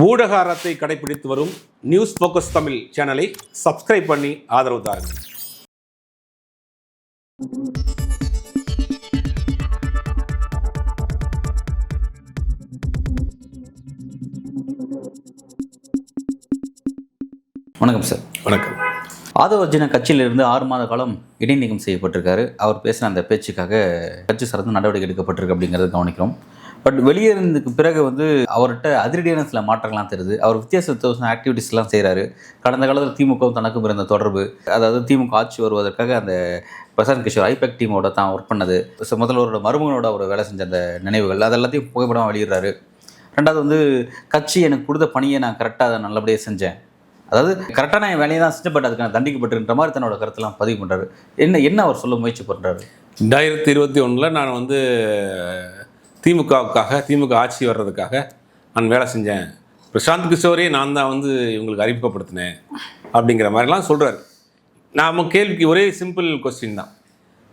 ஊடக அறத்தை கடைபிடித்து வரும் நியூஸ் ஃபோக்கஸ் தமிழ் சேனலை சப்ஸ்கிரைப் பண்ணி ஆதரவு தாருங்கள். வணக்கம் சார். வணக்கம். ஆதவ அர்ஜுனா கட்சியிலிருந்து 6 மாத காலம் இடைநீக்கம் செய்யப்பட்டிருக்காரு. அவர் பேசின அந்த பேச்சுக்காக கட்சி சார்ந்து நடவடிக்கை எடுக்கப்பட்டிருக்கு அப்படிங்கிறத கவனிக்கிறோம். பட் வெளியேறதுக்கு பிறகு அவர்கிட்ட அதிரடியான சில மாற்றங்கள்லாம் தெரியுது. அவர் வித்தியாச ஆக்டிவிட்டீஸ்லாம் செய்கிறாரு. கடந்த காலத்தில் திமுகவும் தனக்கும் இருந்த தொடர்பு, அதாவது திமுக ஆட்சி வருவதற்காக அந்த பிரசாந்த் கிஷோர் ஐபேக் டீமோட தான் ஒர்க் பண்ணது, முதல்வரோட மருமகனோட அவர் வேலை செஞ்ச அந்த நினைவுகள் அது எல்லாத்தையும் புகைப்படம் வெளியிடுறாரு. ரெண்டாவது கட்சி எனக்கு கொடுத்த பணியை நான் கரெக்டாக அதை நல்லபடியாக செஞ்சேன், அதாவது கரெக்டான என் வேலையை தான் செஞ்சு, பட் அதுக்கான தண்டிக்கப்பட்டுன்ற மாதிரி தன்னோட கருத்தெல்லாம் பதிவு பண்ணுறாரு. என்ன அவர் சொல்ல முயற்சி பண்ணுறாரு? 2021 நான் திமுகவுக்காக, திமுக ஆட்சி வர்றதுக்காக நான் வேலை செஞ்சேன். பிரசாந்த் கிஷோரே நான் தான் இவங்களுக்கு அறிமுகப்படுத்தினேன் அப்படிங்கிற மாதிரிலாம் சொல்கிறார். நாம் கேள்விக்கு ஒரே சிம்பிள் கொஸ்டின் தான்.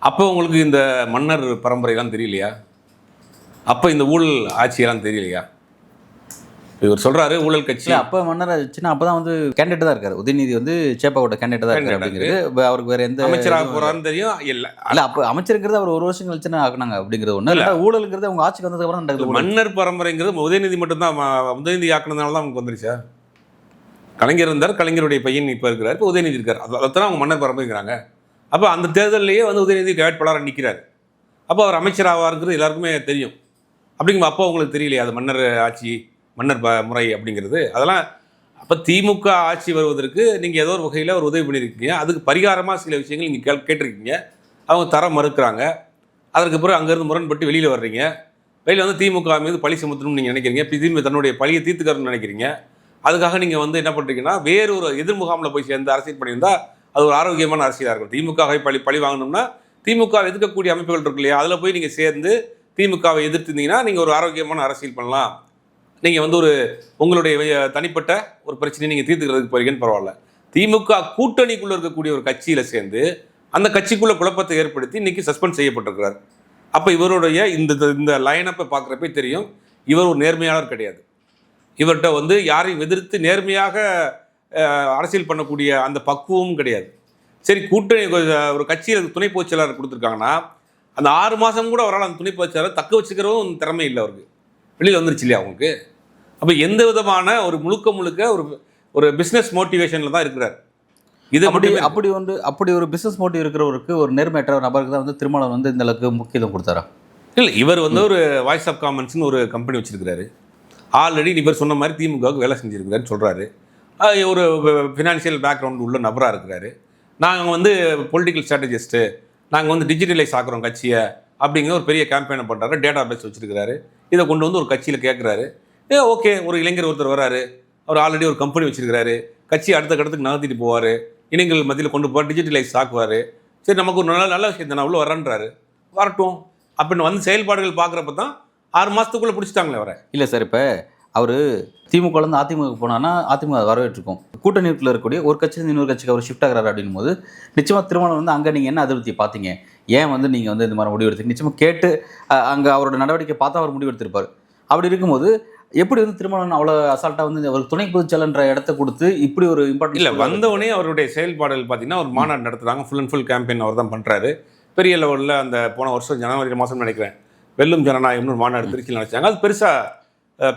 அப்போ உங்களுக்கு இந்த மன்னர் பரம்பரையெல்லாம் தெரியலையா? அப்போ இந்த ஊழல் ஆட்சியெல்லாம் தெரியலையா? இவர் சொல்றாரு ஊழல் கட்சி. அப்போ மன்னர் ஆச்சுன்னா அப்போ தான் கேண்டிடேட் தான் இருக்காரு. உதயநிதி சேப்பாவோட கேண்டிடேட் தான் இருக்காரு அப்படிங்கிறது அவருக்கு வேற எந்த அமைச்சராக போறாருன்னு தெரியும். இல்லை அப்போ அமைச்சருங்கிறது அவர் 1 வருஷம் கழிச்சு ஆக்குனாங்க அப்படிங்கிறது ஒன்று இல்லை. ஊழலுங்கிறது அவங்க ஆட்சிக்கு வந்ததுக்கு அப்புறம் மன்னர் பரம்பரைங்கிறது உதயநிதி மட்டும்தான். உதயநிதி ஆக்குனதுனால தான் அவங்க வந்துருச்சா? கலைஞர் இருந்தார், கலைஞருடைய பையன் இப்போ இருக்கிறார், இப்போ உதயநிதி இருக்கார். அதைத்தான் அவங்க மன்னர் பரம்பரைங்கிறாங்க. அப்போ அந்த தேர்தலையே உதயநிதி வேட்பாளராக நிற்கிறார். அப்போ அவர் அமைச்சராவாருங்கிறது எல்லாருக்குமே தெரியும். அப்படிங்கும்போது அப்போ உங்களுக்கு தெரியலையா அது மன்னர் ஆட்சி, மன்னர் முறை அப்படிங்கிறது? அதெல்லாம் அப்போ திமுக ஆட்சி வருவதற்கு நீங்கள் ஏதோ ஒரு வகையில் ஒரு உதவி பண்ணியிருக்கீங்க. அதுக்கு பரிகாரமாக சில விஷயங்கள் நீங்கள் கேட்டிருக்கீங்க. அவங்க தர மறுக்கிறாங்க. அதற்கு பிறகு அங்கேருந்து முரண்பட்டு வெளியில் வர்றீங்க. வெளியில் திமுக மீது பழி சுமத்தணும்னு நீங்கள் நினைக்கிறீங்க. திமுக தன்னுடைய பழியை தீர்த்துக்கணும்னு நினைக்கிறீங்க. அதுக்காக நீங்கள் என்ன பண்ணுறீங்கன்னா, வேறு ஒரு எதிர்முகாமில் போய் சேர்ந்து அரசியல் பண்ணியிருந்தால் அது ஒரு ஆரோக்கியமான அரசியலாக இருக்கும். திமுகவை பழி வாங்கணும்னா திமுக எதிர்க்கக்கூடிய அமைப்புகள் இருக்கு இல்லையா, அதில் போய் நீங்கள் சேர்ந்து திமுகவை எதிர்த்துருந்தீங்கன்னா நீங்கள் ஒரு ஆரோக்கியமான அரசியல் பண்ணலாம். நீங்கள் ஒரு உங்களுடைய தனிப்பட்ட ஒரு பிரச்சனையை நீங்கள் தீர்த்துக்கிறதுக்கு போறீங்கன்னு பரவாயில்ல. திமுக கூட்டணிக்குள்ளே இருக்கக்கூடிய ஒரு கட்சியில் சேர்ந்து அந்த கட்சிக்குள்ளே குழப்பத்தை ஏற்படுத்தி இன்றைக்கி சஸ்பெண்ட் செய்யப்பட்டிருக்கிறார். அப்போ இவருடைய இந்த லைனப்பை பார்க்குறப்பே தெரியும், இவர் ஒரு நேர்மையாளர் கிடையாது. இவர்கிட்ட யாரையும் எதிர்த்து நேர்மையாக அரசியல் பண்ணக்கூடிய அந்த பக்குவமும் கிடையாது. சரி, கூட்டணி ஒரு கட்சியில் துணை பொதுச் செயலாளர் கொடுத்துருக்காங்கன்னா அந்த 6 மாதம் கூட அவரால் அந்த துணை பொதுச் செயலாளர் தக்க வச்சுக்கிறவும் திறமை இல்லை அவருக்கு. வெளியில் வந்துருச்சு இல்லையா அவங்களுக்கு? அப்போ எந்த விதமான ஒரு முழுக்க ஒரு பிஸ்னஸ் மோட்டிவேஷனில் தான் இருக்கிறார். இது அப்படி ஒரு பிஸ்னஸ் மோட்டிவ் இருக்கிறவருக்கு, ஒரு நேர்மையற்ற நபருக்கு தான் திருமணம் இந்த அளவுக்கு முக்கியத்துவம் கொடுத்தாரா? இல்லை, இவர் ஒரு வாய்ஸ் ஆஃப் காமன்ஸ்னு ஒரு கம்பெனி வச்சுருக்கிறாரு. ஆல்ரெடி இவர் சொன்ன மாதிரி திமுகவுக்கு வேலை செஞ்சுருக்கிறாருன்னு சொல்கிறாரு. ஒரு ஃபினான்ஷியல் பேக்ரவுண்ட் உள்ள நபராக இருக்கிறாரு. நாங்கள் பொலிட்டிக்கல் ஸ்ட்ராட்டஜிஸ்ட்டு, நாங்கள் டிஜிட்டலைஸ் ஆக்குறோம் கட்சியை அப்படிங்கிற ஒரு பெரிய கேம்பெயினை பண்ணுறாரு. டேட்டா பேஸ் வச்சுருக்கிறாரு. இதை கொண்டு ஒரு கட்சியில் கேட்குறாரு. ஓகே, ஒரு இளைஞர் ஒருத்தர் வராரு, அவர் ஆல்ரெடி ஒரு கம்பெனி வச்சுருக்கிறாரு, கட்சி அடுத்த கடத்துக்கு நகர்த்திட்டு போவார், இளைஞர்கள் மத்தியில் கொண்டு போவார், டிஜிட்டலைஸ் ஆக்குவார். சரி, நமக்கு ஒரு நல்ல விஷயம் தானே, அவ்வளோ வரன்றாரு, வரட்டும் அப்படின்னு செயல்பாடுகள் பார்க்குறப்ப தான் 6 மாதத்துக்குள்ளே பிடிச்சிட்டாங்களே அவரை. இல்லை சார், இப்போ அவர் திமுகலேருந்து அதிமுக போனான்னா அதிமுக வரவேற்றிருக்கும். கூட்டணிக்குள்ளே இருக்கக்கூடிய ஒரு கட்சியிலேருந்து இன்னொரு கட்சிக்கு அவர் ஷிஃப்ட் ஆகிறாரு அப்படின்னும் போது நிச்சயமாக திருமணம் அங்கே நீங்கள் என்ன அதிருப்தியை பார்த்தீங்க, ஏன் நீங்கள் இந்த மாதிரி முடிவு எடுத்து நிச்சயமாக கேட்டு அங்கே அவரோட நடவடிக்கை பார்த்தா அவர் முடிவு எடுத்திருப்பார். அப்படி இருக்கும்போது எப்படி திருமணம் அவ்வளோ அசால்ட்டாக அவர் துணை பொதுச்செயலாளர்ன்ற இடத்த கொடுத்து இப்படி ஒரு இம்பார்ட்டன்ட் இல்லை, வந்தவொடனே அவருடைய செயல்பாடுகள் பார்த்தீங்கன்னா ஒரு மாநாடு நடத்துகிறாங்க. ஃபுல் அண்ட் ஃபுல் கேம்பெயின் அவர் தான் பண்ணுறாரு. பெரிய லெவலில் அந்த போன வருஷம் ஜனவரி மாதம் நினைக்கிறேன், வெல்லும் ஜனநாயகம்னு ஒரு மாநாடு திருச்சியில் நினச்சாங்க. அது பெருசாக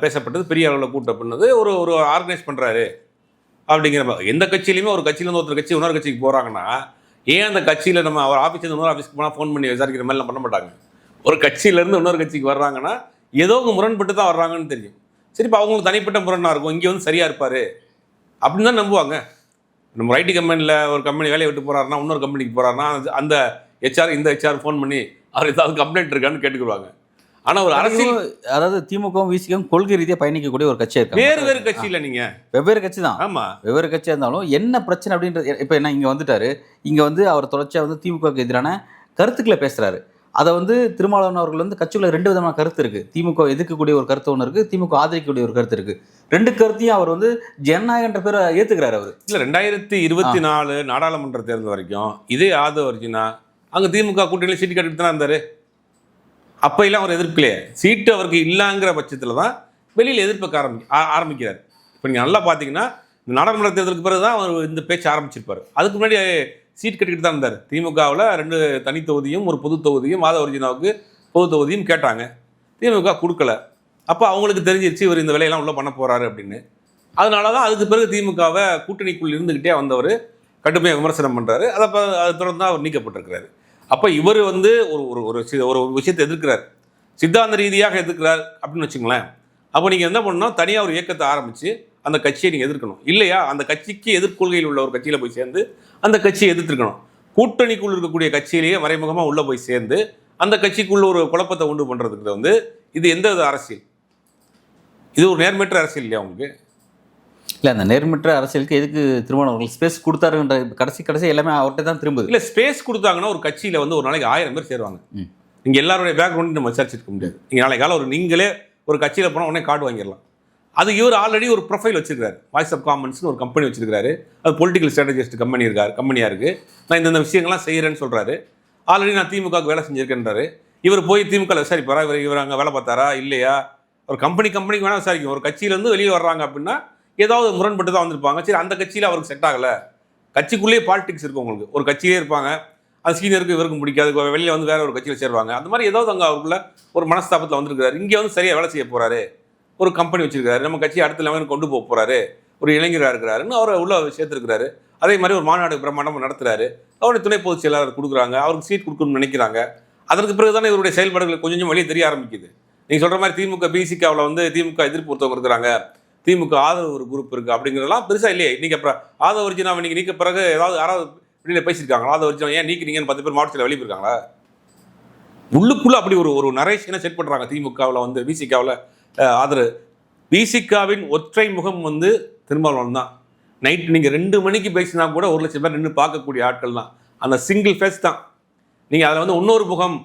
பேசப்பட்டது, பெரிய அளவில் கூட்டம் பண்ணது, ஒரு ஆர்கனைஸ் பண்ணுறாரு அப்படிங்கிற. எந்த கட்சியிலையுமே ஒரு கட்சியிலேருந்து ஒருத்தர் கட்சி இன்னொரு கட்சிக்கு போகிறாங்கன்னா ஏன் அந்த கட்சியில் நம்ம அவர் ஆஃபீஸ்லேருந்து இன்னொரு ஆஃபீஸ்க்கு போனால் ஃபோன் பண்ணி விசாரிக்கிற மாதிரிலாம் பண்ண மாட்டாங்க. ஒரு கட்சியிலேருந்து இன்னொரு கட்சிக்கு வர்றாங்கன்னா ஏதோ முரண்பட்டு தான் வர்றாங்கன்னு தெரியும். சரி, இப்போ அவங்களுக்கு தனிப்பட்ட முரணாக இருக்கும், இங்கே சரியாக இருப்பார் அப்படின்னு தான் நம்புவாங்க. நம்ம ஐடி கம்பெனியில் ஒரு கம்பெனி வேலையை விட்டு போகிறாருன்னா இன்னொரு கம்பெனிக்கு போகிறாருன்னா அந்த ஹெச்ஆர் இந்த ஹெச்ஆர் ஃபோன் பண்ணி அவர் ஏதாவது கம்ப்ளைண்ட் இருக்கான்னு கேட்டுக்கிடுவாங்க. ஆனால் ஒரு அரசியல், அதாவது திமுகவும் விசிகவும் கொள்கை ரீதியாக பயணிக்கக்கூடிய ஒரு கட்சியாக இருக்கு. வேறு கட்சி இல்லை, நீங்கள் வெவ்வேறு கட்சி தான். ஆமாம், வெவ்வேறு கட்சியாக இருந்தாலும் என்ன பிரச்சனை அப்படின்றது. இப்போ என்ன இங்கே வந்துட்டாரு, இங்கே அவர் தொடர்ச்சியாக திமுகவுக்கு எதிரான கருத்துக்களை பேசுகிறாரு. அதை திருமாவளவன் அவர்கள் கட்சிக்குள்ள 2 விதமான கருத்து இருக்குது. திமுக எதிர்க்கக்கூடிய ஒரு கருத்து ஒன்று இருக்குது, திமுக ஆதரிக்கக்கூடிய ஒரு கருத்து இருக்குது. 2 கருத்தையும் அவர் ஜனநாயகன்ற பேரை ஏற்றுக்கிறார் அவர். இல்லை, 2024 நாடாளுமன்ற தேர்தல் வரைக்கும் இதே ஆதவ அர்ஜுனா அங்கே திமுக கூட்டணியில் சீட்டு கட்டிட்டு தான் இருந்தார். அப்போ எல்லாம் அவர் எதிர்க்கலையே. சீட்டு அவருக்கு இல்லைங்கிற பட்சத்தில் தான் வெளியில் எதிர்ப்புக்கு ஆரம்பிக்கிறார். இப்போ நீங்கள் நல்லா பார்த்தீங்கன்னா இந்த நாடாளுமன்ற தேர்தலுக்கு பிறகு தான் அவர் இந்த பேச்சு ஆரம்பிச்சிருப்பார். அதுக்கு முன்னாடி சீட் கட்டிக்கிட்டு தான் இருந்தார். திமுகவில் 2 தனி தொகுதியும் ஒரு பொது தொகுதியும் மாதவர்ஜினாவுக்கு பொது தொகுதியும் கேட்டாங்க. திமுக கொடுக்கல. அப்போ அவங்களுக்கு தெரிஞ்சிருச்சு இவர் இந்த வேலையெல்லாம் உள்ள பண்ண போகிறாரு அப்படின்னு. அதனால தான் அதுக்கு பிறகு திமுகவை கூட்டணிக்குள் இருந்துக்கிட்டே வந்தவர் கடுமையாக விமர்சனம் பண்ணுறாரு. அதை தொடர்ந்து தான் அவர் நீக்கப்பட்டிருக்கிறாரு. அப்போ இவர் வந்து ஒரு விஷயத்தை எதிர்க்கிறார், சித்தாந்த ரீதியாக எதிர்க்கிறார் அப்படின்னு வச்சுங்களேன். அப்போ நீங்கள் என்ன பண்ணணும், தனியாக ஒரு இயக்கத்தை ஆரம்பித்து அந்த கட்சியை நீங்கள் எதிர்க்கணும். இல்லையா அந்த கட்சிக்கு எதிர்கொள்கையில் உள்ள ஒரு கட்சியில் போய் சேர்ந்து அந்த கட்சியை எதிர்த்துருக்கணும். கூட்டணிக்குள் இருக்கக்கூடிய கட்சியிலேயே மறைமுகமாக உள்ளே போய் சேர்ந்து அந்த கட்சிக்குள்ள ஒரு குழப்பத்தை உண்டு பண்ணுறதுக்கு வந்து இது எந்த வித அரசியல்? இது ஒரு நேர்மையற்ற அரசியல் இல்லையா உங்களுக்கு? இல்லை, அந்த நேர்மற்ற அரசியலுக்கு எதுக்கு திருமாவளவன் அவர்கள் ஸ்பேஸ் கொடுத்தாருன்ற கடைசி எல்லாமே அவர்கிட்ட தான் திரும்புது. இல்லை, ஸ்பேஸ் கொடுத்தாங்கன்னா ஒரு கட்சியில் வந்து ஒரு நாளைக்கு 1000 பேர் சேருவாங்க. நீங்கள் எல்லாருடைய பேக்ரவுண்ட் நம்ம விசாரிச்சிருக்க முடியாது. நீங்கள் நாளைக்கு காலம் நீங்களே ஒரு கட்சியில் போனால் உடனே கார்டு வாங்கிடலாம். அது இவர் ஆல்ரெடி ஒரு ப்ரொஃபைல் வச்சிருக்காரு. வாய்ஸ் ஆஃப் காமன்ஸ்னு ஒரு கம்பெனி வச்சிருக்காரு. அது பொலிட்டிக்கல் ஸ்ட்ராட்டஜிஸ்ட் கம்பெனியாக இருக்குது. நான் இந்த விஷயங்கள்லாம் செய்கிறேன்னு சொல்கிறாரு. ஆல்ரெடி நான் திமுகவுக்கு வேலை செஞ்சுருக்கேன்றாரு. இவர் போய் திமுக விசாரிப்பாரா? இவர் அங்கே வேலை பார்த்தாரா இல்லையா? ஒரு கம்பெனிக்கு வேணால் விசாரிக்கும். ஒரு கட்சியிலேருந்து வெளியே வர்றாங்க அப்படின்னா ஏதாவது முரண்பட்டு தான் வந்திருப்பாங்க. சரி, அந்த கட்சியில் அவருக்கு செட் ஆகலை. கட்சிக்குள்ளேயே பாலிடிக்ஸ் இருக்கும் உங்களுக்கு. ஒரு கட்சியிலே இருப்பாங்க, அது சீனியருக்கு இவருக்கும் பிடிக்காது, வெளியில் வந்து வேற ஒரு கட்சியில் சேருவாங்க. அந்த மாதிரி ஏதாவது அங்கே அவருக்குள்ள ஒரு மனஸ்தாபத்தில் வந்திருக்காரு. இங்கே வந்து சரியாக வேலை செய்ய போகிறாரு, ஒரு கம்பெனி வச்சிருக்காரு, நம்ம கட்சி அடுத்த லெவலுக்கு கொண்டு போக போகிறாரு, ஒரு இளைஞராக இருக்கிறாருன்னு அவரை உள்ள சேர்த்துருக்கிறாரு. அதே மாதிரி ஒரு மாநாடு பிரம்மாண்டமாக நடத்துகிறாரு. அவருடைய துணை பொதுச் செயலாளர் கொடுக்குறாங்க, அவருக்கு சீட் கொடுக்கணும்னு நினைக்கிறாங்க. அதற்கு பிறகு தானே இவருடைய செயல்பாடுகள் கொஞ்சம் வெளியே தெரிய ஆரம்பிக்குது. நீங்கள் சொல்கிற மாதிரி திமுக பிசிகாவில் வந்து திமுக எதிர்ப்பு ஒருத்தவங்க இருக்கிறாங்க, திமுக ஆதரவு ஒரு குரூப் இருக்குது அப்படிங்கிறதெல்லாம் பெருசாக இல்லையே. இன்றைக்கி அப்புறம் ஆதவர்ஜினாவை நீங்கள் நீக்க பிறகு ஏதாவது யாராவது வெளியில் பேசியிருக்காங்களா? ஆதவர்ஜினா ஏன் நீக்கினீங்கன்னு 10 பேர் மாவட்டத்தில் வெளியே போயிருக்காங்களா? உள்ளுக்குள்ளே அப்படி ஒரு நரேஷனை செட் பண்ணுறாங்க திமுகவில் வந்து பிசிகாவில் ஆதரவு. பிசிகாவின் ஒற்றை முகம் வந்து திருமாவளவன் தான். நைட்டு நீங்கள் 2 மணிக்கு பேசினா கூட 1 லட்சம் பேர் நின்று பார்க்கக்கூடிய ஆட்கள் தான். அந்த சிங்கிள் ஃபேஸ் தான். நீங்கள் அதில் வந்து இன்னொரு முகம்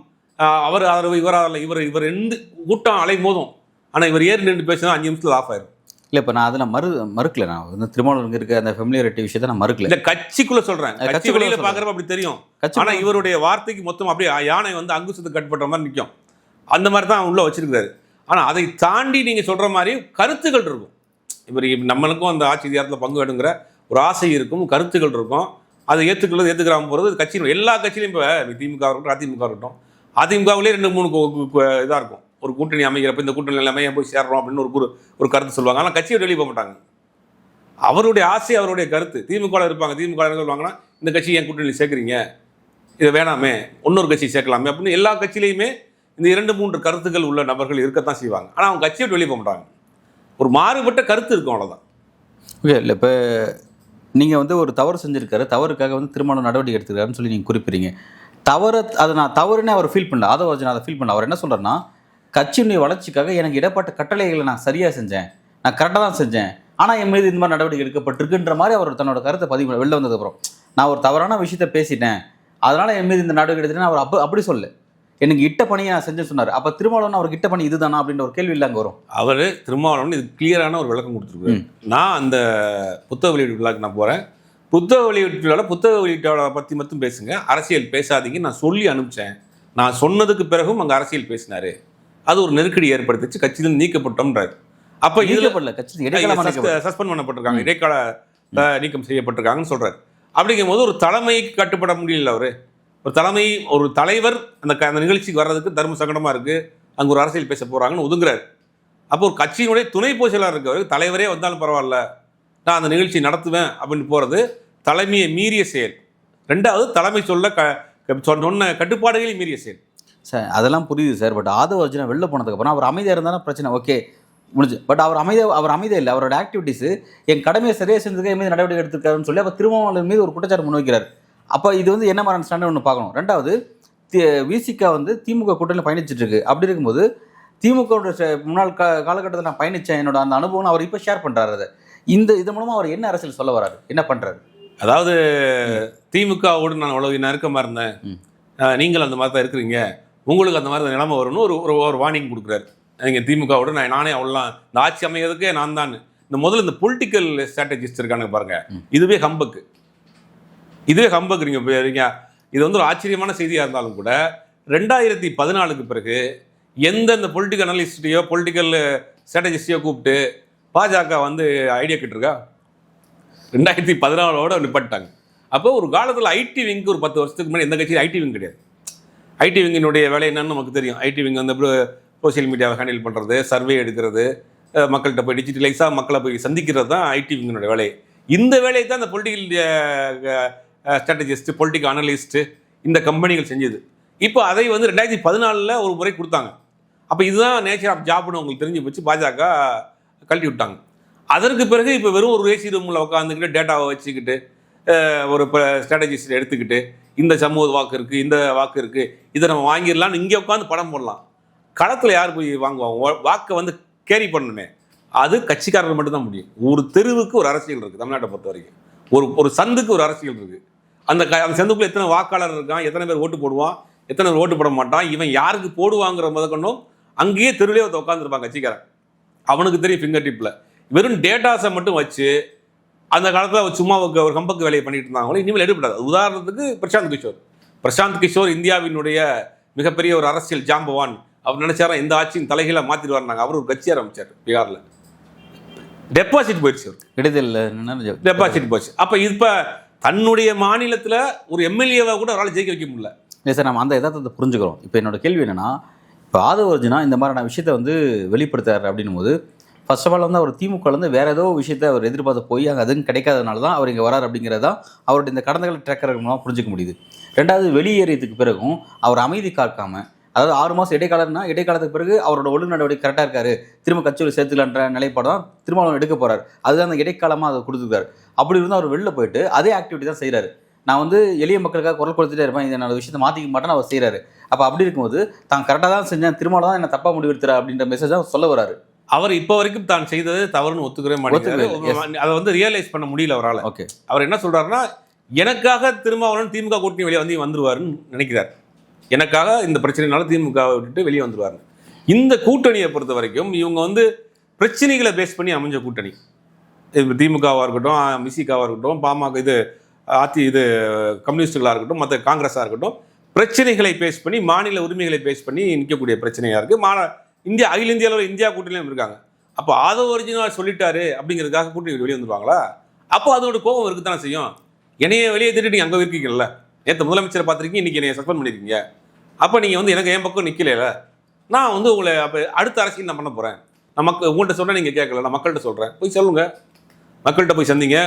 அவர் ஆதரவு இவர் ஆதரவு இவர் 2 கூட்டம் அலை மோதும். ஆனால் இவர் ஏறி நின்று பேசினா 5 நிமிஷத்தில் ஆஃப் ஆயிரும். இல்லை, இப்போ நான் அதில் மறுக்கல. நான் வந்து திருமாவளவன் இருக்க அந்த ஃபெமிலியாரிட்டி விஷயத்தை நான் மறுக்கல. இந்த கட்சிக்குள்ளே சொல்கிறேன். கட்சி வெளியில் பார்க்குறப்ப அப்படி தெரியும். ஆனால் இவருடைய வார்த்தைக்கு மொத்தம் அப்படியே யானை வந்து அங்குசத்துக்கு கட்டுப்பட்ட மாதிரி நிற்கும். அந்த மாதிரி தான் உள்ளே வச்சிருக்காரு. ஆனால் அதை தாண்டி நீங்கள் சொல்கிற மாதிரி கருத்துக்கள் இருக்கும். இவர் நம்மளுக்கும் அந்த ஆட்சி அதிகாரத்தில் பங்கு வேணுங்கிற ஒரு ஆசை இருக்கும், கருத்துக்கள் இருக்கும். அதை ஏற்றுக்கிறாம போகிறது கட்சியும் எல்லா கட்சியிலையும். இப்போ திமுக இருக்கட்டும், அதிமுக இருக்கட்டும், அதிமுகவிலே 2-3 இதாக இருக்கும். ஒரு கூட்டணி அமைக்கிறப்ப இந்த கூட்டணி எல்லாமே ஏன் போய் சேர்றோம் அப்படின்னு ஒரு கருத்து சொல்லுவாங்க. ஆனால் கட்சியை வெளியே போக மாட்டாங்க. அவருடைய ஆசை, அவருடைய கருத்து. திமுகவில் இருப்பாங்க. திமுக என்ன சொல்லுவாங்கன்னா, இந்த கட்சி ஏன் கூட்டணியில் சேர்க்குறீங்க, இதை வேணாமே, இன்னொரு கட்சி சேர்க்கலாமே அப்படின்னு எல்லா கட்சியிலையுமே இந்த 2-3 கருத்துக்கள் உள்ள நபர்கள் இருக்கத்தான் செய்வாங்க. ஆனால் அவங்க கட்சியை வெளியே போக மாட்டாங்க. ஒரு மாறுபட்ட கருத்து இருக்கும், அவ்வளோதான். ஓகே. இல்லை, இப்போ நீங்கள் வந்து ஒரு தவறு செஞ்சுருக்காரு, தவறுக்காக வந்து திருமணம் நடவடிக்கை எடுத்துக்கிறாருன்னு சொல்லி நீங்கள் குறிப்பிட்றீங்க. அதை நான் தவறுன்னு அவர் ஃபீல் பண்ணல, ஆதவர்ஜினா அதை ஃபீல் பண்ணல. அவர் என்ன சொல்கிறாருன்னா, கட்சியினுடைய வளர்ச்சிக்காக எனக்கு இடப்பட்ட கட்டளைகளை நான் சரியாக செஞ்சேன், நான் கரெக்டாக தான் செஞ்சேன், ஆனால் என் மீது இந்த மாதிரி நடவடிக்கை எடுக்கப்பட்டிருக்குன்ற மாதிரி அவர் தன்னோட கருத்தை பதிவு வெளில வந்ததுக்கப்புறம், நான் ஒரு தவறான விஷயத்தை பேசிட்டேன், அதனால் என் மீது இந்த நடவடிக்கை எடுத்துட்டேன் அவர் அப்படி சொல்ல, எனக்கு இட்ட பணியை நான் செஞ்சு சொன்னார். அப்போ திருமாவளவன் அவருக்கு இட்ட பணி இதுதானா அப்படின்ற ஒரு கேள்வி இல்லை அங்கே வரும். அவர் திருமாவளவன் இது கிளியரான ஒரு விளக்கம் கொடுத்துருக்காரு. நான் அந்த புத்தக வெளியீட்டு விழாக்கு நான் போகிறேன். புத்தக வெளியீட்டாளரை பற்றி மட்டும் பேசுங்க, அரசியல் பேசாதீங்க நான் சொல்லி அனுப்பிச்சேன். நான் சொன்னதுக்கு பிறகும் அங்கே அரசியல் பேசினார். அது ஒரு நெருக்கடி ஏற்படுத்திச்சு, கட்சியிலிருந்து நீக்கப்பட்டோம்ன்றார். அப்போ இதில் சஸ்பெண்ட் பண்ணப்பட்டிருக்காங்க, இடைக்கால நீக்கம் செய்யப்பட்டிருக்காங்கன்னு சொல்கிறார். அப்படிங்கும் போது ஒரு தலைமைக்கு கட்டுப்பட முடியல. ஒரு தலைவர் அந்த நிகழ்ச்சிக்கு வர்றதுக்கு தர்ம சங்கடமாக இருக்குது, அங்கே ஒரு அரசியல் பேச போகிறாங்கன்னு ஒதுங்குறாரு. அப்போ ஒரு கட்சியினுடைய துணை பொதுச் செயலாளர் இருக்கவர், தலைவரே வந்தாலும் பரவாயில்ல நான் அந்த நிகழ்ச்சி நடத்துவேன் அப்படின்னு போகிறது தலைமையை மீறிய செயல். 2வது தலைமை சொன்ன கட்டுப்பாடுகளையும் மீறிய செயல். சார் அதெல்லாம் புரியுது சார். பட் ஆதவர்ஜினா வெளில போனதுக்கப்புறம் அவர் அமைதியாக இருந்தாலும் பிரச்சனை, ஓகே முடிஞ்சு. பட் அவர் அமைதியாக இல்லை. அவரோட ஆக்டிவிட்டீஸு என் கடமையை சரியாக செஞ்சதுக்கு என் மீது நடவடிக்கை எடுத்துருக்காருன்னு சொல்லி அப்போ திருமாவளவன் மீது ஒரு குற்றச்சாட்டு முன்வைக்கிறார். அப்போ இது வந்து என்ன மாதிரி ஸ்டாண்டர்ட் ஒன்று பார்க்கணும். 2வது விசிகா வந்து திமுக கூட்டணியில் பயணிச்சுட்டு இருக்கு. அப்படி இருக்கும்போது திமுக முன்னாள் காலகட்டத்தில் நான் பயணித்தேன், என்னோட அந்த அனுபவம் அவர் இப்போ ஷேர் பண்ணுறாரு. அதை இது மூலமாக அவர் என்ன அரசியல் சொல்ல வராரு, என்ன பண்ணுறாரு? அதாவது திமுகவோடு நான் அவ்வளோ நெருக்கமாக இருந்தேன், நீங்கள் அந்த மாதிரி தான் இருக்கிறீங்க, உங்களுக்கு அந்த மாதிரி நிலைமை வரும்னு ஒரு வார்னிங் கொடுக்குறாரு. நீங்கள் திமுகவோட நானே அவ்வளோலாம் இந்த ஆட்சி அமைகிறதுக்கே நான் தான். இந்த பொலிட்டிக்கல் ஸ்ட்ராட்டஜிஸ்ட் இருக்காங்க பாருங்கள், இதுவே ஹம்பக்கு. நீங்கள் இது வந்து ஒரு ஆச்சரியமான செய்தியாக இருந்தாலும் கூட 2014க்கு பிறகு எந்த பொலிட்டிக்கல் அனலிஸ்ட்டையோ பொலிட்டிக்கல் ஸ்ட்ராட்டஜிஸ்டையோ கூப்பிட்டு பாஜக வந்து ஐடியா கிட்டிருக்கா? 2014 நிப்பாட்டாங்க. அப்போ ஒரு காலத்தில் ஐடி விங்க்கு ஒரு 10 வருஷத்துக்கு முன்னாடி எந்த கட்சியும் ஐடி விங் கிடையாது. ஐடி விங்கினுடைய வேலை என்னன்னு நமக்கு தெரியும். ஐடி விங் வந்து சோஷியல் மீடியாவை ஹேண்டில் பண்ணுறது, சர்வே எடுக்கிறது, மக்கள்கிட்ட போய் டிஜிட்டலைஸாக மக்களை போய் சந்திக்கிறது தான் ஐடி விங்கினுடைய வேலை. இந்த வேலையை தான் இந்த பொலிட்டிக்கல் ஸ்ட்ராட்டஜிஸ்ட், பொலிட்டிக்கல் அனலிஸ்ட்டு இந்த கம்பெனிகள் செஞ்சது. இப்போ அதை வந்து 2014 ஒரு முறை கொடுத்தாங்க. அப்போ இதுதான் நேச்சர் ஆஃப் ஜாப்னு உங்களுக்கு தெரிஞ்சு போச்சு. பாஜக கழட்டி விட்டாங்க. அதற்கு பிறகு இப்போ வெறும் ஒரு ஏசி ரூமில் உட்காந்துக்கிட்டு டேட்டாவை வச்சுக்கிட்டு ஒரு ஸ்ட்ராட்டஜிஸ்ட் எடுத்துக்கிட்டு இந்த சமூக வாக்கு இருக்குது, இந்த வாக்கு இருக்குது, இதை நம்ம வாங்கிடலாம்னு இங்கே உட்காந்து படம் போடலாம். களத்தில் யார் போய் வாங்குவாங்க? வாக்கை வந்து கேரி பண்ணணுமே, அது கட்சிக்காரர்கள் மட்டும்தான் முடியும். ஒரு தெருவுக்கு ஒரு அரசியல் இருக்குது தமிழ்நாட்டை பொறுத்த வரைக்கும். ஒரு சந்துக்கு ஒரு அரசியல் இருக்குது. அந்த சந்துக்குள்ளே எத்தனை வாக்காளர் இருக்கான், எத்தனை பேர் ஓட்டு போடுவான், எத்தனை பேர் ஓட்டு போட மாட்டான், இவன் யாருக்கு போடுவாங்கிற முதற்கொண்டும் அங்கேயே தெருவிலே உட்காந்துருப்பான் கட்சிக்காரன். அவனுக்கு தெரியும் ஃபிங்கர் டிப்பில். வெறும் டேட்டாஸை மட்டும் வச்சு அந்த காலத்தில் சும்மா ஒரு கம்பக்கு வேலையை பண்ணிட்டு இருந்தாங்களோ இனிமேல் எடுப்படாது. உதாரணத்துக்கு பிரசாந்த் கிஷோர் இந்தியாவினுடைய மிகப்பெரிய ஒரு அரசியல் ஜாம்பவான். அவர் நினைச்சாரா இந்த ஆட்சியின் தலைகளை மாற்றிடுவார்னாங்க. அவர் ஒரு கட்சி ஆரம்பிச்சார் பீகாரில். டெபாசிட் போயிடுச்சு, அவர் டெபாசிட் போச்சு. அப்போ இப்போ தன்னுடைய மாநிலத்தில் ஒரு எம்எல்ஏவை கூட அவரால் ஜெயிக்க வைக்க முடியல. இல்லை சார், நம்ம அந்த யதார்த்தத்தை புரிஞ்சுக்கிறோம். இப்போ என்னோட கேள்வி என்னன்னா, இப்போ ஆதவ அர்ஜுனா இந்த மாதிரியான விஷயத்தை வந்து வெளிப்படுத்தாரு அப்படின்னும் போது, ஃபர்ஸ்ட் ஆஃப் ஆல் வந்து அவர் திமுக வந்து வேற ஏதோ விஷயத்தை அவர் எதிர்பார்த்து போய் அங்கே அதுவும் கிடைக்காதனால தான் அவர் இங்கே வரார் அப்படிங்கிறது தான் அவருடைய இந்த கடந்த கால ட்ராக்கர் மூலமாக புரிஞ்சிக்க முடியுது. ரெண்டாவது, வெளியேறியதுக்கு பிறகும் அவர் அமைதி காக்காம, அதாவது 6 மாதம் இடைக்காலம்னா இடைக்காலத்துக்கு பிறகு அவரோட ஒழுங்கு நடவடிக்கை கரெக்டாக இருக்காரு, திரும்ப கட்சியில் சேர்த்துக்கலான்ற நிலைப்பாடு தான் திருமாவளவன் எடுக்க போறாரு. அதுதான் அந்த இடைக்காலமாக அதை கொடுத்துருக்காரு. அப்படி இருந்தால் அவர் வெளில போயிட்டு அதே ஆக்டிவிட்டி தான் செய்கிறாரு. நான் வந்து எளிய மக்களுக்காக குரல் கொடுத்துட்டே இருப்பேன், இதை நான் விஷயத்தை மாற்றிக்க மாட்டேன்னு அவர் செய்கிறாரு. அப்போ அப்படி இருக்கும்போது தான் கரெக்டாக தான் செஞ்சேன், திருமாவளவன் தான் என்ன தப்பாக முடிவெடுத்துறா அப்படின்ற மெசேஜ் தான் சொல்ல வராரு. அவர் இப்போ வரைக்கும் தான் செய்தது தவறுன்னு ஒத்துக்கவே மாட்டேங்கிறாரு. அதை வந்து ரியலைஸ் பண்ண முடியல அவரால். ஓகே, அவர் என்ன சொல்றாருன்னா, எனக்காக திருமாவளவன் திமுக கூட்டணி வெளியே வந்துருவாருன்னு நினைக்கிறார். எனக்காக இந்த பிரச்சனைனால திமுக விட்டுட்டு வெளியே வந்துருவாரு. இந்த கூட்டணியை பொறுத்த வரைக்கும் இவங்க வந்து பிரச்சனைகளை பேஸ் பண்ணி அமைஞ்ச கூட்டணி. திமுகவாக இருக்கட்டும், மிசிகாவாக இருக்கட்டும், பாமக இது கம்யூனிஸ்டுகளாக இருக்கட்டும், மற்ற காங்கிரஸாக இருக்கட்டும், பிரச்சனைகளை பேஸ் பண்ணி மாநில உரிமைகளை பேஸ் பண்ணி நிற்கக்கூடிய பிரச்சனையாக இருக்குது. அகில இந்திய அளவில் இந்தியா கூட்டணியிலும் இருக்காங்க. அப்போ ஆதவ அர்ஜுனா சொல்லிட்டாரு அப்படிங்கிறதுக்காக கூட்டணி வெளியே வந்துருவாங்களா? அப்போ அதோட கோபம் இருக்குதானே செய்யும். என்னைய வெளியே திட்டு நீங்கள் அங்கே இருக்கீங்கல்ல, நேற்று முதலமைச்சரை பார்த்துருக்கீங்க, இன்றைக்கி என்னைய சஸ்பெண்ட் பண்ணியிருக்கீங்க. அப்போ நீங்கள் வந்து எனக்கு என் பக்கம் நிற்கல, நான் வந்து உங்களை அப்போ அடுத்த அரசியல் நான் பண்ண போகிறேன். நான் உங்கள்கிட்ட சொன்னால் நீங்கள் கேட்கல, நான் மக்கள்கிட்ட சொல்கிறேன், போய் சொல்லுங்கள், மக்கள்கிட்ட போய் சந்திங்க,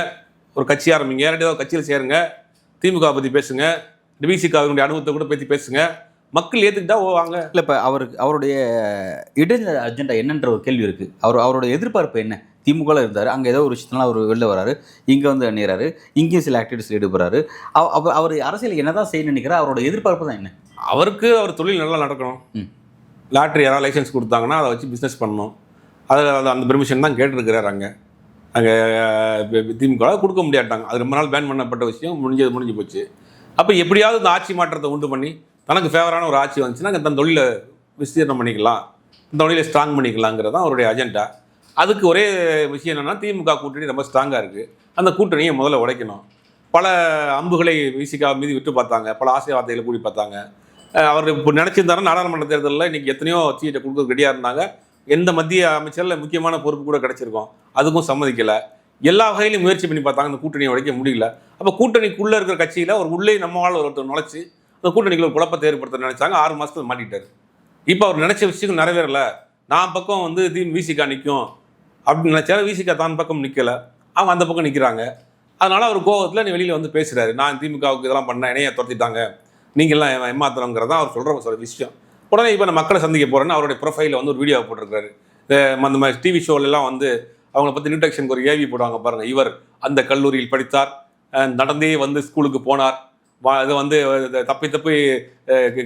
ஒரு கட்சி ஆரம்பிங்க, ஏதாவது கட்சியில் சேருங்க, திமுக பற்றி பேசுங்க, விசிகாவினுடைய அனுபவத்தை கூட பற்றி பேசுங்க, மக்கள் ஏற்றுக்கிட்டா வாங்க. இல்லை, இப்போ அவருடைய இடைநிலை அஜெண்டா என்னன்ற ஒரு கேள்வி இருக்குது. அவரோட எதிர்பார்ப்பு என்ன? திமுகவில் இருந்தார், அங்கே ஏதோ ஒரு விஷயத்தினால அவர் வெளில வராரு, இங்கே வந்து அணிகிறாரு, இங்கேயும் சில ஆக்டிவிட்டிஸில் ஈடுபடுறாரு. அவர் அரசியல் என்ன தான் செய்யணும்னு நினைக்கிறார்? அவரோட எதிர்பார்ப்பு தான் என்ன? அவர் தொழில் நல்லா நடக்கணும். லாட்ரி யாராவது லைசன்ஸ் கொடுத்தாங்கன்னா அதை வச்சு பிஸ்னஸ் பண்ணணும். அந்த பெர்மிஷன் தான் கேட்டுருக்கிறார். அங்கே திமுக கொடுக்க முடியாட்டாங்க. அது ரொம்ப நாள் பேன் பண்ணப்பட்ட விஷயம், முடிஞ்சு போச்சு. அப்போ எப்படியாவது இந்த ஆட்சி மாற்றத்தை உண்டு பண்ணி தனக்கு ஃபேவரான ஒரு ஆட்சி வந்துச்சுன்னா தன் தொழிலை விஸ்தீர்ணம் பண்ணிக்கலாம், இந்த தொழிலை ஸ்ட்ராங் பண்ணிக்கலாங்கிறது தான் அவருடைய அஜெண்டா. அதுக்கு ஒரே விஷயம் என்னென்னா, திமுக கூட்டணி ரொம்ப ஸ்ட்ராங்காக இருக்குது, அந்த கூட்டணியை முதல்ல உடைக்கணும். பல அம்புகளை விசிகா மீது விட்டு பார்த்தாங்க, பல ஆசை வார்த்தைகளை கூடி பார்த்தாங்க. அவர் இப்போ நினச்சிருந்தாருன்னா நாடாளுமன்ற தேர்தலில் இன்றைக்கி எத்தனையோ சீட்டை கொடுக்க ரெடியாக இருந்தாங்க. எந்த மத்திய அமைச்சரில் முக்கியமான பொறுப்பு கூட கிடச்சிருக்கோம், அதுக்கும் சம்மதிக்கலை. எல்லா வகையிலையும் முயற்சி பண்ணி பார்த்தாங்க, அந்த கூட்டணியை உடைக்க முடியல. அப்போ கூட்டணிக்குள்ளே இருக்கிற கட்சியில் ஒரு உள்ளே நம்மளால் ஒருத்தர் நுழைச்சி அந்த கூட்டணிக்குள்ள ஒரு குழப்பத்தை ஏற்படுத்த நினைச்சாங்க. 6 மாதத்தில் மாட்டிட்டார். இப்போ அவர் நினைச்ச விஷயம் நிறைவேறலை. நான் பக்கம் வந்து விசிகா நிற்கும் அப்படின்னு நினைச்சாரு. விசிகா தான் பக்கம் நிற்கலை, அவங்க அந்த பக்கம் நிற்கிறாங்க. அதனால அவர் கோபத்தில் நீ வெளியில் வந்து பேசுகிறாரு, நான் திமுகவுக்கு இதெல்லாம் பண்ணேன், என்னைய துரத்திட்டாங்க, நீங்கள்லாம் ஏமாத்துறோங்கிறதா அவர் சொல்கிற விஷயம். உடனே இப்போ நான் மக்களை சந்திக்க போகிறேன்னு அவருடைய ப்ரொஃபைலில் வந்து ஒரு வீடியோ போட்டிருக்காரு. அந்த மாதிரி டிவி ஷோலெல்லாம் வந்து அவங்கள பற்றி நியூட்ரிஷனுக்கு ஒரு ஏவி போடுவாங்க பாருங்கள். இவர் அந்த கல்லூரியில் படித்தார், நடந்தே வந்து ஸ்கூலுக்கு போனார், அது வந்து தப்பி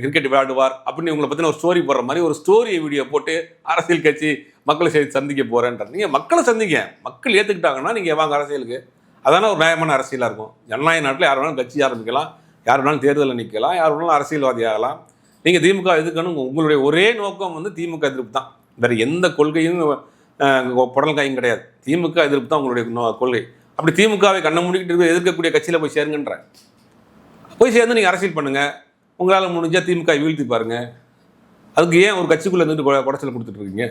கிரிக்கெட் விளையாடுவார் அப்படின்னு இவங்களை பற்றின ஒரு ஸ்டோரி போடுற மாதிரி ஒரு ஸ்டோரி வீடியோ போட்டு அரசியல் கட்சி மக்களை சந்திக்க போகிறேன்றார். நீங்கள் மக்களை சந்திங்க, மக்கள் ஏற்றுக்கிட்டாங்கன்னா நீங்கள் வாங்க அரசியலுக்கு. அதான ஒரு நியாயமான அரசியலாக இருக்கும். ஜனநாயக நாட்டில் யார் வேணாலும் கட்சி ஆரம்பிக்கலாம், யார் வேணாலும் தேர்தலில் நிற்கலாம், யார் வேணாலும் அரசியல்வாதி ஆகலாம். நீங்கள் திமுக எதுக்கணும், உங்களுடைய ஒரே நோக்கம் வந்து திமுக எதிர்ப்பு தான், வேறு எந்த கொள்கையும் புடல் காயும் கிடையாது. திமுக எதிர்ப்பு தான் உங்களுடைய கொள்கை. அப்படி திமுகவை கண்ணை மூடிக்கிட்டு எதிர்க்கக்கூடிய கட்சியில் போய் சேருங்கன்றேன். போய் சேர்ந்து நீங்கள் அரசியல் பண்ணுங்கள், உங்களால் முடிஞ்சால் திமுக வீழ்த்தி பாருங்கள். அதுக்கு ஏன் ஒரு கட்சிக்குள்ளே இருந்துட்டு குடைச்சல் கொடுத்துட்ருக்கீங்க?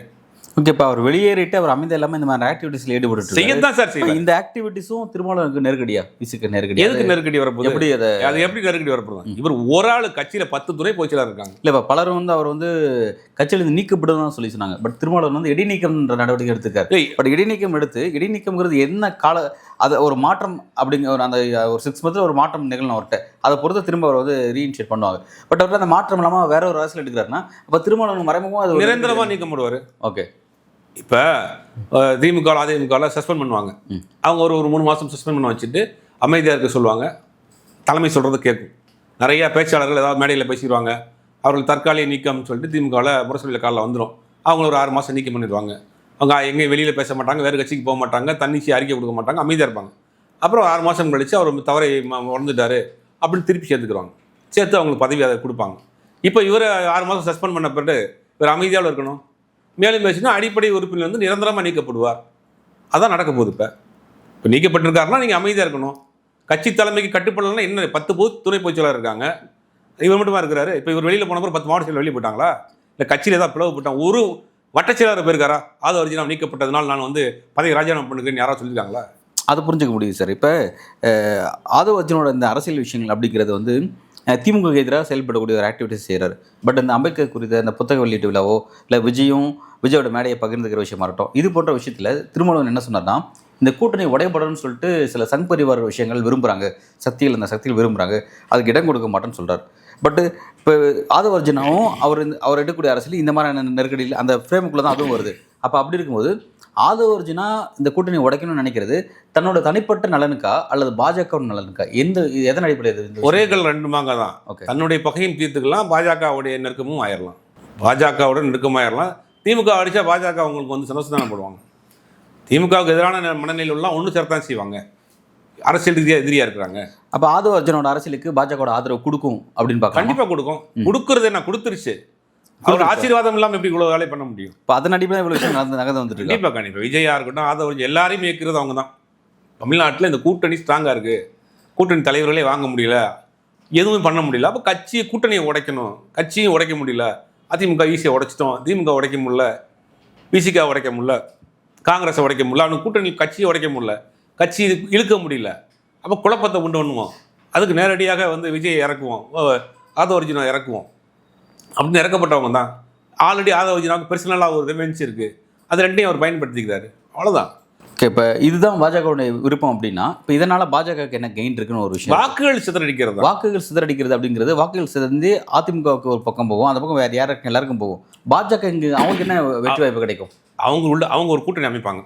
ஓகே, இப்போ அவர் வெளியேறிட்டு அவர் அமைதி இல்லாமல் இந்த மாதிரி ஆக்டிவிட்டீஸ்ல ஈடுபட்டு செய்யத்தான் சார் செய்வார். இந்த ஆக்டிவிட்டீஸும் திருமாவளவனுக்கு நெருக்கடியா, விசிக்கு நெருக்கடி? எதுக்கு நெருக்கடி வரப்போகுது? எப்படி அது எப்படி நெருக்கடி வரப்போகுது? இவர் ஒரு ஆள் கட்சியில 10 துணை பொதுச்செயலாளர் இருக்காங்க. இல்லை, இப்போ பலரும் வந்து அவர் வந்து கட்சியிலிருந்து நீக்கப்படுதான் சொல்லி சொன்னாங்க. பட் திருமாவளவன் வந்து இடைநீக்கம்ன்ற நடவடிக்கை எடுத்துக்காரு. பட் இடைநீக்கம் எடுத்து, இடைநீக்கம்ங்கிறது என்ன கால, அது ஒரு மாற்றம் அப்படிங்கிற ஒரு அந்த ஒரு 6 மந்த்ல ஒரு மாற்றம் நிகழணும் அவர்கிட்ட. அதை பொறுத்து திரும்ப அவர் வந்து ரீஇனிஷியேட் பண்ணுவாங்க. பட் அவர்கிட்ட அந்த மாற்றம் இல்லாமல் வேற ஒரு அரசியல் எடுக்கிறாருன்னா அப்போ திருமாவளவன் மறைமுகமாக அது நிரந்தரமா நீக்கம் பண்ணுவார். ஓகே, இப்போ திமுக அதிமுக சஸ்பெண்ட் பண்ணுவாங்க. அவங்க ஒரு 3 மாதம் சஸ்பெண்ட் பண்ண வச்சுட்டு அமைதியாக இருக்க சொல்லுவாங்க. தலைமை சொல்கிறது கேட்கும். நிறைய பேச்சாளர்கள் ஏதாவது மேடையில் பேசிடுவாங்க. அவர்கள் தற்காலிக நீக்கம்னு சொல்லிட்டு திமுகவில் முரசொலியில் காலில் வந்துடும். அவங்கள ஒரு 6 மாதம் நீக்கம் பண்ணிடுவாங்க. அவங்க எங்கேயும் வெளியில் பேச மாட்டாங்க, வேறு கட்சிக்கு போக மாட்டாங்க, தன்னிச்சு அறிக்கை கொடுக்க மாட்டாங்க, அமைதியாக இருப்பாங்க. அப்புறம் 6 மாதம் கழிச்சு அவர் தவறை உணர்ந்துட்டாரு அப்படின்னு திருப்பி சேர்த்துக்குறாங்க. சேர்த்து அவங்களுக்கு பதவி அதை கொடுப்பாங்க. இப்போ இவர் 6 மாதம் சஸ்பெண்ட் பண்ண பிறகு இவர் அமைதியாக இருக்கணும். மேலும் பேசினா அடிப்படை உறுப்பினர் வந்து நிரந்தரமாக நீக்கப்படுவார். அதான் நடக்க போகுது. இப்போ நீக்கப்பட்டிருக்காருன்னா நீங்கள் அமைதியாக இருக்கணும். கட்சி தலைமைக்கு கட்டுப்படலைன்னா என்ன? 10 துணை பொதுச்செயலாளர் இருக்காங்க, இவர் மட்டுமா இருக்கிறாரு. இப்போ இவர் வெளியில் போன பிறகு 10 மாவட்ட செயலர் வெளியே போட்டாங்களா? இல்லை கட்சியில் ஏதாவது பிளவு போட்டாங்க? ஒரு வட்டச் செயலாளர் போயிருக்காரா? ஆதவ அர்ஜுனா நீக்கப்பட்டதுனால நான் வந்து பதவி ராஜினாமா பண்ணுறேன்னு யாராவது சொல்லியிருக்காங்களா? அதை புரிஞ்சுக்க முடியுது சார். இப்போ ஆதவ அர்ஜுனோட இந்த அரசியல் விஷயங்கள் அப்படிங்கிறது வந்து திமுக எதிராக செயல்படக்கூடிய ஒரு ஆக்டிவிட்டிஸ் செய்கிறாரு. பட் இந்த அம்பேத்கர் குறித்த இந்த புத்தக வெளியீட்டு விழாவோ இல்லை விஜயோட மேடையை பகிர்ந்துக்கிற விஷயமா இருக்கட்டும், இது போன்ற விஷயத்தில் திருமாவளவன் என்ன சொன்னார்னா, இந்த கூட்டணி உடையப்படணும்னு சொல்லிட்டு சில சங் பரிவார விஷயங்கள் விரும்புகிறாங்க, அந்த சக்திகள் விரும்புகிறாங்க, அதுக்கு இடம் கொடுக்க மாட்டேன்னு சொல்கிறார். பட்டு இப்போ ஆதவ அர்ஜுனாவும் அவர் எடுக்கக்கூடிய அரசியல் இந்த மாதிரியான நெருக்கடியில் அந்த ஃப்ரேமுக்குள்ளே தான் அதுவும் வருது. அப்போ அப்படி இருக்கும்போது ஆதவ அர்ஜுனா இந்த கூட்டணி உடைக்கணும்னு நினைக்கிறது தன்னோட தனிப்பட்ட நலனுக்கா அல்லது பாஜக நலனுக்கா? எதன் அடிப்படையில்? ஒரே கல் 2 மாங்காய் தான். தன்னுடைய பகையும் தீர்த்துக்கலாம், பாஜகவுடைய நெருக்கமும் ஆயிடலாம். பாஜகவோட நெருக்கமாயிடலாம். திமுக அடித்தா பாஜக அவங்களுக்கு வந்து சந்தோஷம் தானே போடுவாங்க. திமுகவுக்கு எதிரான மனநிலையில் எல்லாம் ஒன்று சேர்த்தான் செய்வாங்க. அரசியல் ரீதியாக எதிரியாக இருக்கிறாங்க. அப்போ ஆதவ அர்ஜுனோட அரசியலுக்கு பாஜகவோட ஆதரவு கொடுக்கும் அப்படின்னு பார்க்க? கண்டிப்பாக கொடுக்கும். கொடுக்குறது என்ன? கொடுத்துருச்சு. அவர் ஆசீர்வாதம் இல்லாமல் எப்படி இவ்வளோ வேலை பண்ண முடியும்? இப்போ அதன் அடிப்படையில் இவ்வளோ விஷயம் நகர்ந்து வந்துட்டு கண்டிப்பாக விஜயா இருக்கட்டும், ஆதவ அர்ஜுன் எல்லாரையும் இயக்குறது அவங்க தான். தமிழ்நாட்டில் இந்த கூட்டணி ஸ்ட்ராங்காக இருக்குது. கூட்டணி தலைவர்களே வாங்க முடியல, எதுவும் பண்ண முடியல. அப்போ கூட்டணியை உடைக்கணும். கட்சியும் உடைக்க முடியல. அதிமுக ஈஸியாக உடைச்சிட்டோம், திமுக உடைக்க முடியல, பிசிக உடைக்க முடியல, காங்கிரஸை உடைக்க முடியல, அவனுக்கு கூட்டணி கட்சியை உடைக்க முடியல, கட்சி இழுக்க முடியல. அப்போ குழப்பத்தை உண்டு பண்ணுவோம். அதுக்கு நேரடியாக வந்து விஜய் இறக்குவோம், ஆதவ அர்ஜுனா இறக்குவோம் அப்படின்னு இறக்கப்பட்டவங்க தான். ஆல்ரெடி ஆதவ அர்ஜுனாவுக்கு பர்சனலாக ஒரு ரிவென்ஸ் இருக்குது. அது ரெண்டையும் அவர் பயன்படுத்திக்கிறாரு. அவ்வளோதான். ஓகே, இப்போ இதுதான் பாஜகவுடைய விருப்பம் அப்படின்னா இப்போ இதனால் பாஜகவுக்கு என்ன கெயின் இருக்குன்னு ஒரு விஷயம். வாக்குகள் சிதறடிக்கிறது அப்படிங்கிறது வாக்குகள் சிதறந்து அதிமுகவுக்கு ஒரு பக்கம் போகும், அந்த பக்கம் வேறு யாருக்கும் எல்லாருக்கும் போகும். பாஜக இங்கே அவங்களுக்கு என்ன வெற்றி வாய்ப்பு கிடைக்கும்? அவங்க ஒரு கூட்டணி அமைப்பாங்க.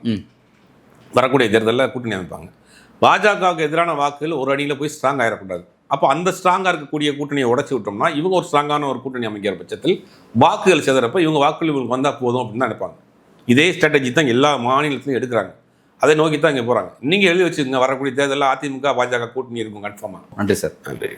வரக்கூடிய தேர்தலில் கூட்டணி அமைப்பாங்க. பாஜகவுக்கு எதிரான வாக்குகள் ஒரு அணியில் போய் ஸ்ட்ராங் ஆகிடக்கூடாது. அப்போ அந்த ஸ்ட்ராங்காக இருக்கக்கூடிய கூட்டணியை உடச்சி விட்டோம்னா இவங்க ஒரு ஸ்ட்ராங்கான ஒரு கூட்டணி அமைக்கிற பட்சத்தில் வாக்குகள் சிதறப்ப இவங்க வாக்குகள் இவங்களுக்கு வந்தால் போதும் அப்படின்னு தான் நினைப்பாங்க. இதே ஸ்ட்ராட்டஜி தான் எல்லா மாநிலத்திலையும் எடுக்கிறாங்க. அதை நோக்கி தான் இங்கே போகிறாங்க. நீங்கள் எழுதி வச்சுக்கோங்க, வரக்கூடிய தேர்தலில் அதிமுக பாஜக கூட்டணி இருக்கும் கன்ஃபார்மாக. நன்றி சார். நன்றி.